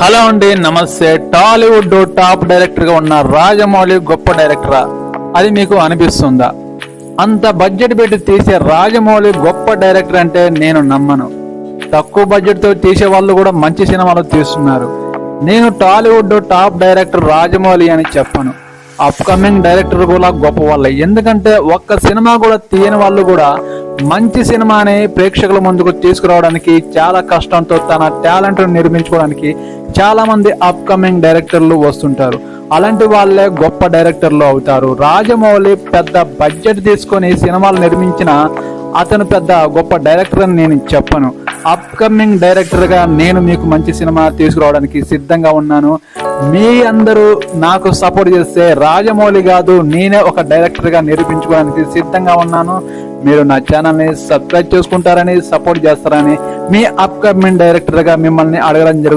Hello అండి, నమస్తే. Tollywood top director గా ఉన్న రాజమౌళి గొప్ప డైరెక్టరా? అది మీకు అనిపిస్తుందా? అంత బడ్జెట్ పెట్టి తీసే రాజమౌళి గొప్ప డైరెక్టర్ అంటే నేను నమ్మను. తక్కువ బడ్జెట్ తో తీసే వాళ్ళు కూడా మంచి సినిమాలు తీస్తున్నారు. నేను టాలీవుడ్ టాప్ డైరెక్టర్ రాజమౌళి అని చెప్పను. అప్కమింగ్ డైరెక్టర్ కూడా గొప్ప వాళ్ళే. ఎందుకంటే ఒక్క సినిమా కూడా తీయని వాళ్ళు కూడా మంచి సినిమాని ప్రేక్షకుల ముందుకు తీసుకురావడానికి చాలా కష్టంతో తన టాలెంట్ నిర్మించుకోవడానికి చాలా మంది అప్కమింగ్ డైరెక్టర్లు వస్తుంటారు. అలాంటి వాళ్ళే గొప్ప డైరెక్టర్లు అవుతారు. రాజమౌళి పెద్ద బడ్జెట్ తీసుకొని సినిమాలు నిర్మించిన అతను పెద్ద గొప్ప డైరెక్టర్ అని నేను చెప్పను. అప్కమింగ్ డైరెక్టర్ గా నేను మీకు మంచి సినిమా తీసుకురావడానికి సిద్ధంగా ఉన్నాను. మీ అందరూ నాకు సపోర్ట్ చేస్తే రాజమౌళి కాదు, నేనే ఒక డైరెక్టర్ గా నిరూపించుకోవడానికి సిద్ధంగా ఉన్నాను. మీరు నా ఛానల్ ని సబ్స్క్రైబ్ చేసుకుంటారని, సపోర్ట్ చేస్తారని మీ అప్కమింగ్ డైరెక్టర్ గా మిమ్మల్ని అడగడం జరుగుతుంది.